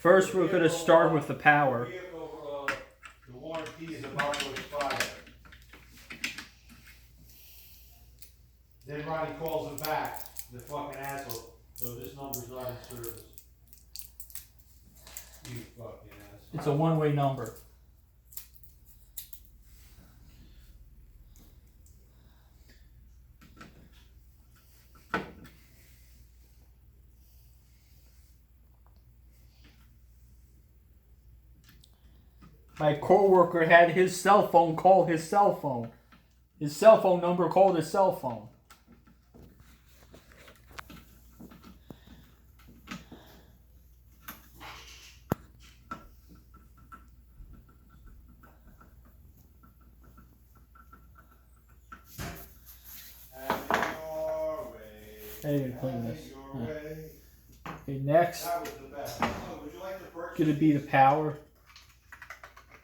First, we're going to start with the power. The warranty is about to expire. Then Ronnie calls him back, the fucking asshole. So this number's not in service. You fucking asshole. It's a one-way number. My coworker had his cell phone call his cell phone. His cell phone number called his cell phone. I didn't clean this. Okay, next, gonna be the power.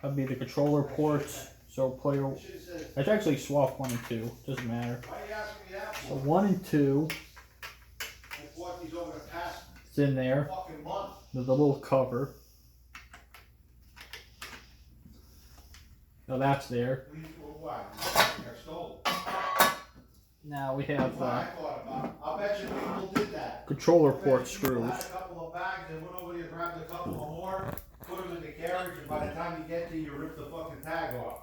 That'll be the controller ports. So player, I should actually swap 1 and 2. Doesn't matter. So 1 and 2. It's in there. There's a little cover. Now that's there. Now we have controller port screws. A couple of bags and went over there, grabbed a couple more, put them in the carriage, and by the time you get there, you rip the fucking tag off.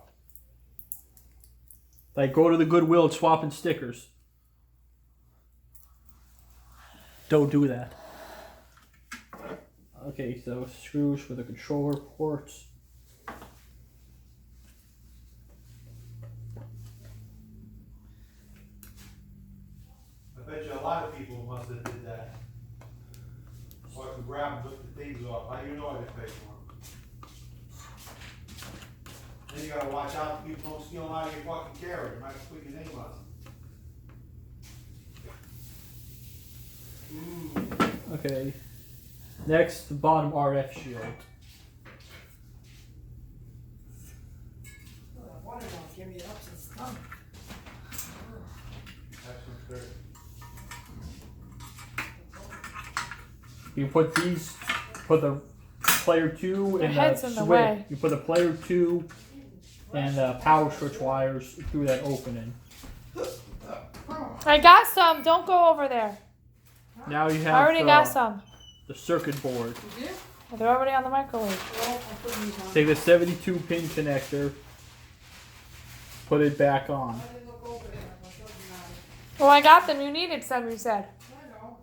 Like go to the Goodwill and swapping stickers. Don't do that. Okay, so screws for the controller ports. I bet you a lot of people must have did that. So I can grab and lift the things off. How do you know I didn't pay for them? Then you gotta watch out that people don't steal them out of your fucking carriage. You might put your name on them. Okay. Next, the bottom RF shield. Give me up since it's done. You put these, put the player 2 and the switch. You put the player 2 and the power switch wires through that opening. I got some. Don't go over there. Now you have I already got some. The circuit board. You did? They're already on the microwave. Well, I'm putting these on. Take the 72 pin connector, put it back on. I didn't look over there. I showed you now. Well, I got them. You needed some, you said. I know.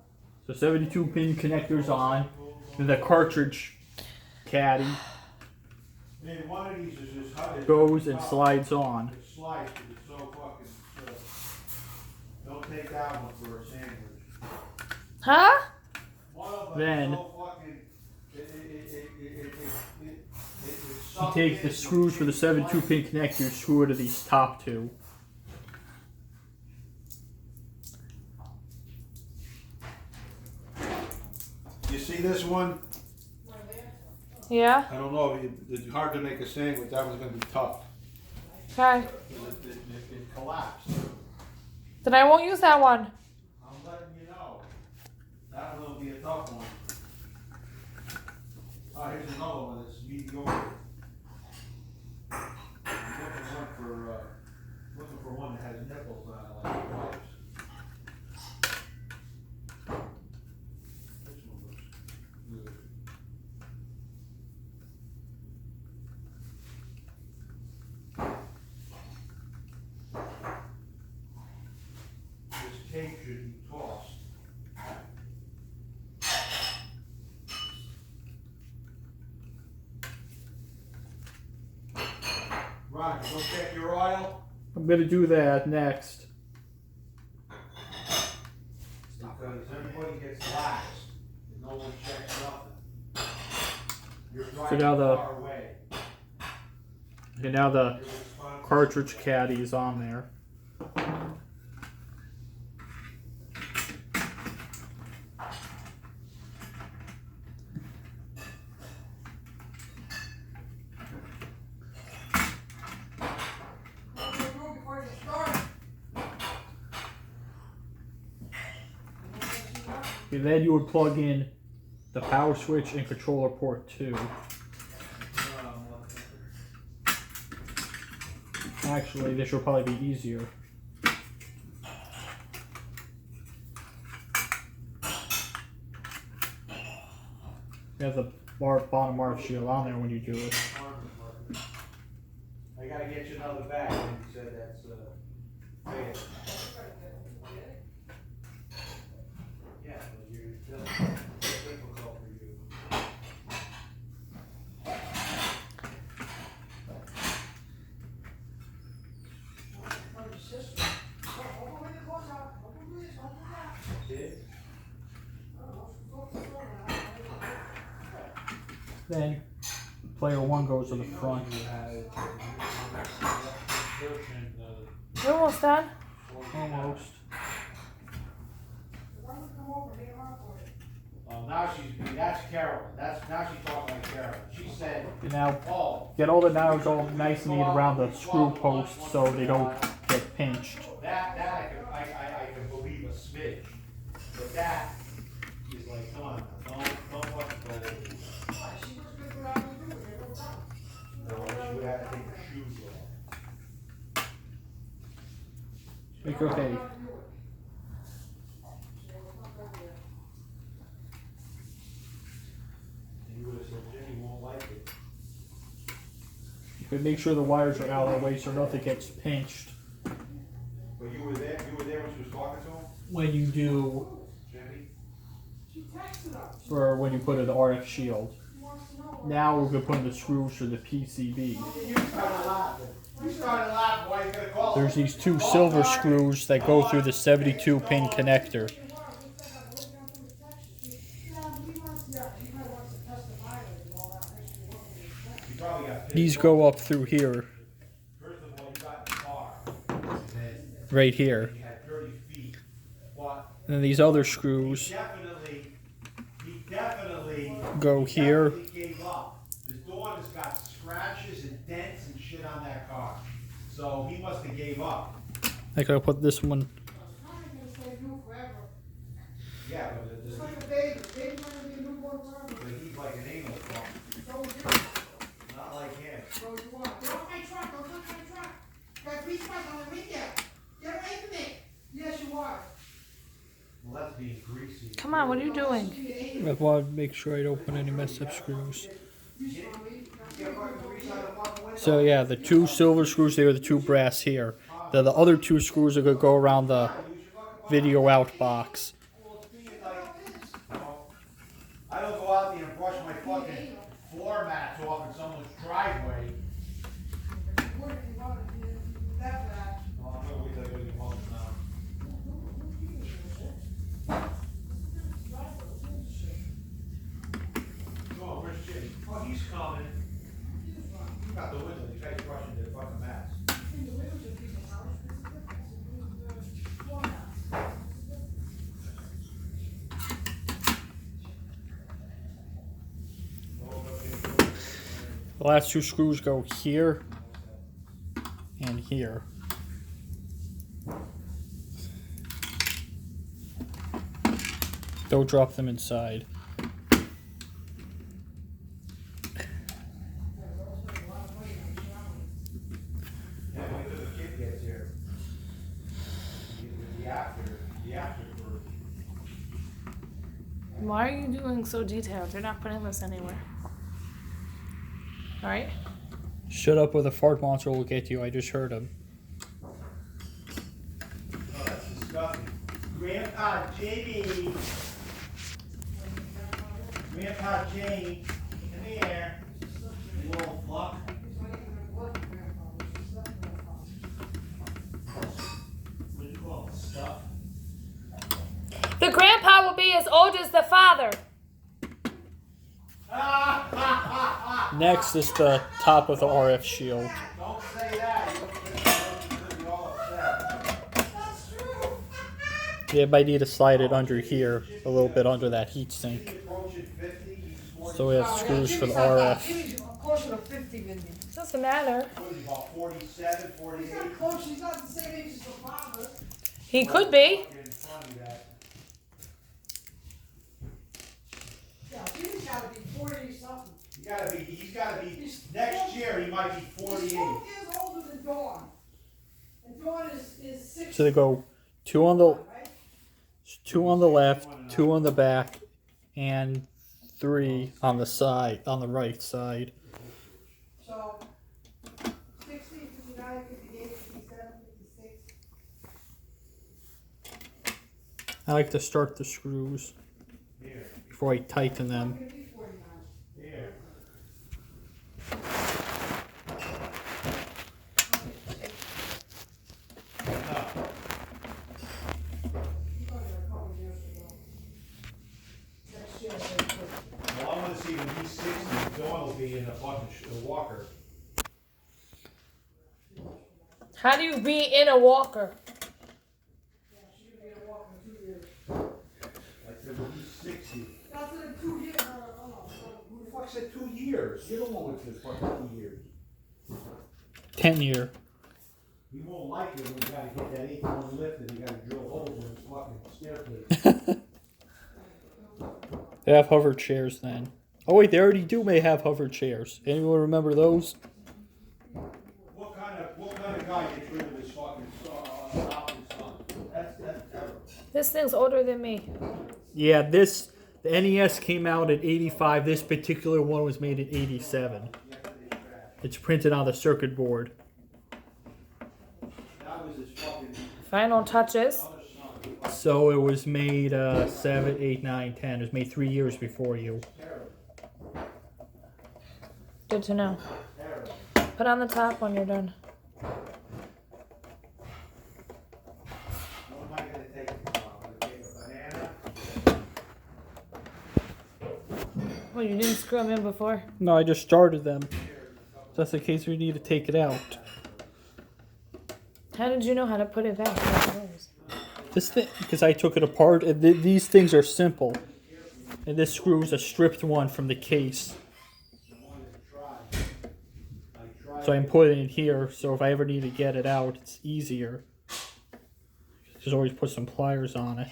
So 72 pin connectors on, and the cartridge caddy Man, one of these is just how goes and slides on. It slides because it's so fucking don't take that one for a sandwich. Huh? One of them Then is so fucking you take the screws for the 72 pin connectors, screw it to these top 2. You see this one? Yeah. I don't know. It's hard to make a sandwich. That one's going to be tough. Okay. It collapsed. Then I won't use that one. I'm letting you know. That one will be a tough one. Oh, here's another one that's mediocre. I'm looking for one that has nipples on it, like the wipes. This one looks good. This tape should be tossed. Ron, go check your oil. I'm going to do that next. Because everybody gets lax and no one checks nothing. You're driving now the- far away. Okay, now the cartridge caddy is on there. Okay, then you would plug in the power switch and controller port 2. Actually, this will probably be easier. You have the bottom RF shield on there when you do it. I gotta get you another bag, and you said that's bad. Yeah, but that's difficult for you. Did? Then player 1 goes to the front. You're almost done. Almost. That's Carolyn. Now she's talking like Carolyn. She said, Now oh, get all the nails all nice and neat around the screw posts so they don't get pinched. that I can believe a smidge. But that is like, come on, don't fucking go over. No, she would have to take her shoes off. Make okay. And you would have said, Jimmy won't like it. But make sure the wires are out of the way so nothing gets pinched. But you were there when she was talking to him? When you do, Jimmy? for when you put in the RF shield. Now we're going to put in the screws for the PCB. You started laughing. Why are you gonna call There's these 2 silver screws that go through the 72 pin connector. These go up through here, First of all, you got in the car. right here. You had 30 feet. What? And then these other screws He definitely go here. gave up. His dog has got scratches and dents and shit on that car. So he must have gave up. I gotta put this one. Yeah, but It's like a baby. Baby's not gonna be a newborn forever. he's like an anal pump. So is you. Not like him. So is you are. Get off my truck. Don't touch my truck. Got 3 spots on the window. Get away from me. Yes, you are. Well, that's being greasy. Come on, what are you doing? I want to make sure I don't put any messed up screws. So yeah, the 2 silver screws there, the 2 brass here. The other 2 screws are gonna go around the video out box. I don't go out there and brush my fucking floor mats off in someone's driveway. No, I'm gonna wait till I go to the home now. Oh, where's Jimmy? Oh, he's coming. He's out the window. He's guys brushing their fucking mats. The last 2 screws go here and here. Don't drop them inside. Yeah, wait till the kid gets here. The after for. Why are you doing so detailed? You're not putting this anywhere. Alright? Shut up or the fart monster will get you. I just heard him. Oh, that's disgusting. Grandpa Jamie. Grandpa Jamie. Come here. You little fuck. What do you call it? Stuff? The grandpa will be as old as the father. Next is the top of the RF shield. Don't say that. You'll be all upset. That's true. You might need to slide it under here, a little bit under that heat sink. Approaching 50, he's So we have screws for the RF. Jimmy's closer to 50 than you. Doesn't matter. what is he, about 47, 48? He's not close. He's not the same age as the father. He could be. Fucking funny that. Yeah, Jimmy's gotta be 40 something. He's gotta be, next year he might be 48. He's 12 years older than Dawn. And Dawn is 60. So they go two on the Right? left, two on the back, and 3 on the side, on the right side. So, 60, 59, 58, 57, 56. I like to start the screws Here, before I tighten them. I'm gonna be 49. here. Well, I wanna see when he's 60, Dawn will be in a fucking walker. How do you be in a walker? I said when he's 60. That's in 2 years. Who the fuck said 2 years? You're the one with the fucking 2 years. 10-year. He won't like it when you gotta get that 8-1 lift and you gotta drill holes in his fucking staircase. They have hover chairs then. Oh wait, they already may have hover chairs. Anyone remember those? What kind of guy gets rid of his fucking adopted son? That's terrible. This thing's older than me. Yeah, the NES came out in 85. This particular one was made in 87. It's printed on the circuit board. That was his fucking Final touches. other son. So it was made 7, 8, 9, 10. It was made 3 years before you. Terrible. Good to know. Terrible. Put on the top when you're done. What am I gonna take? I'm gonna take a banana. Well, you didn't screw them in before. No, I just started them. Just in case we need to take it out. How did you know how to put it back? This thing, because I took it apart, and these things are simple. And this screw is a stripped one from the case. So I can put it in here, so if I ever need to get it out, it's easier. Just always put some pliers on it.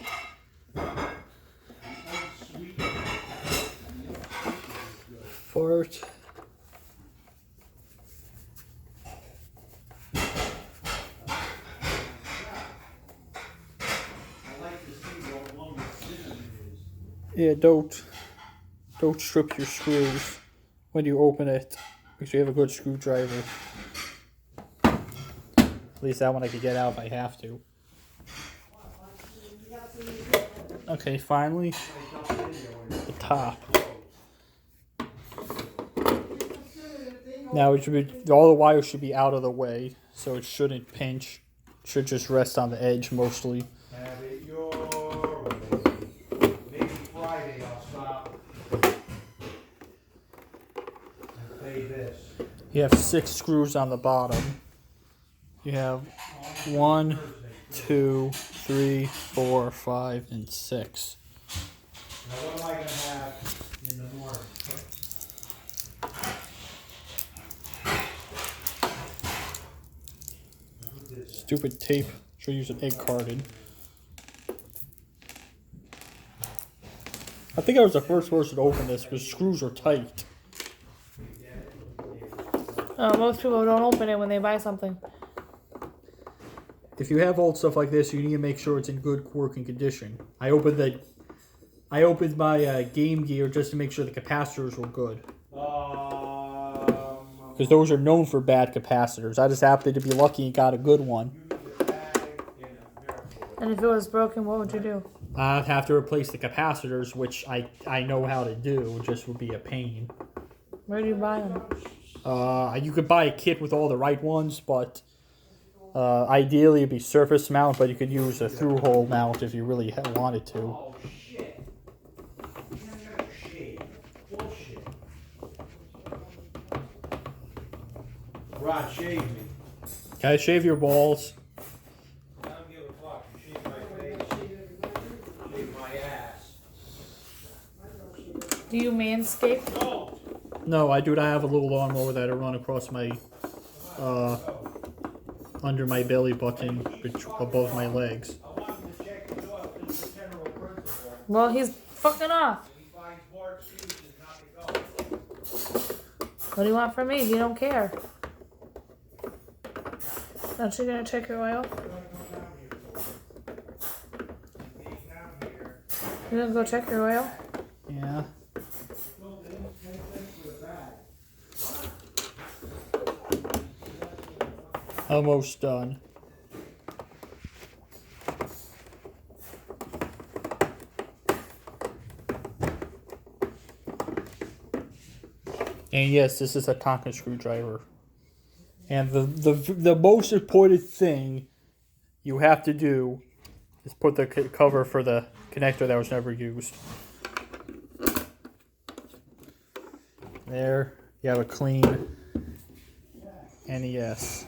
Fart. Yeah, don't strip your screws when you open it, because you have a good screwdriver. At least that one I could get out if I have to. Okay, finally, the top. Now it should be, all the wires should be out of the way, so it shouldn't pinch. It should just rest on the edge mostly. Have it your way. Maybe Friday I'll stop and pay this. You have 6 screws on the bottom. You have 1, 2, 3, 4, 5, and 6. Now what am I gonna have in the morning? Stupid tape. Should use an egg carton. I think I was the first person to open this because screws are tight. Most people don't open it when they buy something. If you have old stuff like this, you need to make sure it's in good working condition. I opened my Game Gear just to make sure the capacitors were good. Because those are known for bad capacitors. I just happened to be lucky and got a good one. And if it was broken, what would you do? I'd have to replace the capacitors, which I know how to do. It just would be a pain. Where do you buy them? You could buy a kit with all the right ones, but ideally it'd be surface mount, but you could use a through-hole mount if you really wanted to. Oh shit. Shade. Bullshit. Rod, shave me. Can I shave your balls? I don't give a fuck. Shave my face. Shave my ass. Do you manscape? No! No, I do not have a little lawnmower that I run across my, under my belly button, above my legs. I want him to check the door with the general principle. Well, he's fucking off. If he finds marks What do you want from me? You don't care. Aren't you gonna check your oil? You gonna go check your oil? Yeah. Almost done. And yes, this is a Tonka screwdriver. And the most important thing you have to do is put the cover for the connector that was never used. There, you have a clean NES.